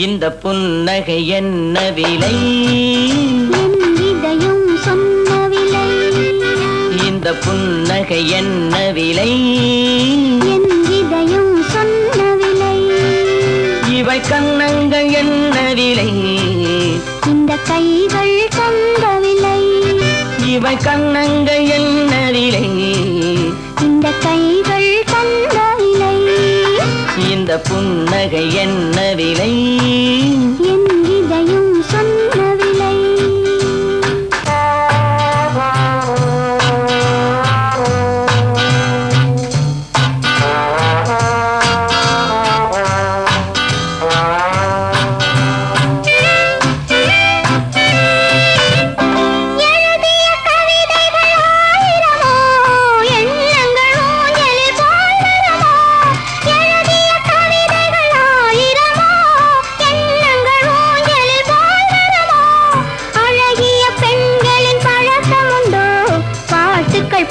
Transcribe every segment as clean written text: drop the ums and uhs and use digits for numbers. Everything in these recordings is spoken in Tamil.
இந்த புன்னகை என்ன விலை? என் இதயம் சொன்ன விலை. இந்த புன்னகை என்ன விலை? என் இதயம் சொன்ன விலை. இவை கண்ணங்கள் என்ன விலை? இந்த கைகள் தந்த விலை. இவை கண்ணங்கள் என்ன விலை? இந்த கைகள் தந்த விலை. இந்த புன்னகை என்ன விலை? என் இதயம் சொன்ன விலை.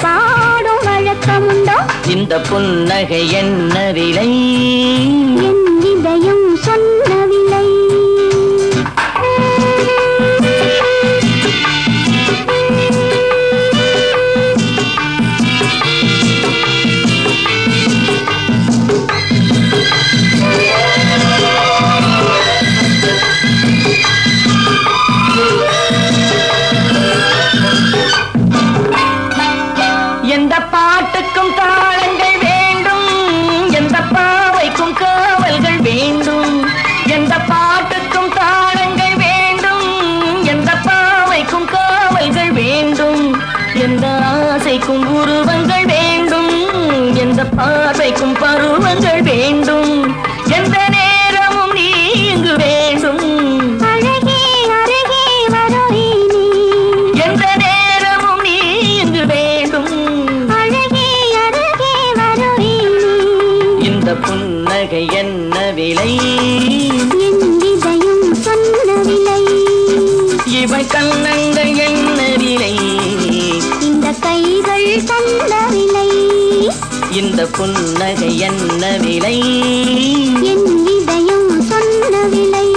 பாடும் வழக்கமுண்டோ? இந்த புன்னகை என்ன விலை? என் இதயம் சொன்ன விலை. எந்த பாட்டுக்கும் தாளங்கள் வேண்டும், எந்த பாவைக்கும் காவல்கள் வேண்டும். எந்த பாட்டுக்கும் தாளங்கள் வேண்டும், எந்த பாவைக்கும் காவல்கள் வேண்டும். எந்த ஆசைக்கும் உருவங்கள் வேண்டும், எந்த பார்வைக்கும் பருவங்கள் வேண்டும். எந்த நேரமும் நீ இங்கு வேண்டும். அழகே அருகே வருவே நீ. எந்த நேரமும் நீ இங்கு வேண்டும். அழகே அருகே வருவே நீ. இந்த புன்னகை என்ன விலை? என் இதயம் சொன்ன விலை. இவை கண்ணங்கள் என்ன விலை? இந்த கைகள் தந்த விலை. இந்த புன்னகை என்ன விலை? என் இதயம் சொன்ன விலை.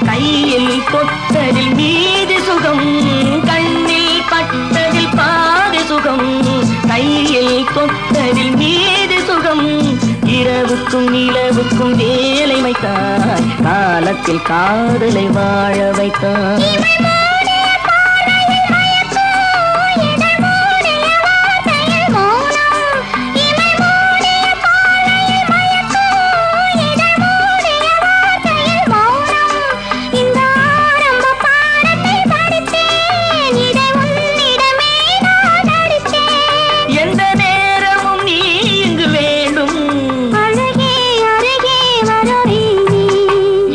கையில் தொட்டதில் மீது சுகம். கண்ணில் பட்டதில் பாதி சுகம், கையில் தொட்டதில் மீது சுகம். இரவுக்கும் நிலவுக்கும் வேலை வைத்தாய், காலத்தில் காதலை வாழ வைத்தாய்.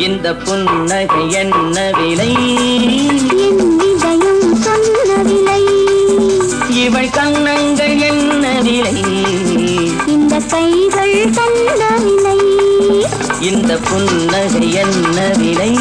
இந்த புன்னகை என்ன விலை? என் இதயம் சொன்ன விலை. இவள் கண்ணங்கள் என்ன விலை? இந்த கைகள் தந்த விலை. இந்த புன்னகை என்ன விலை?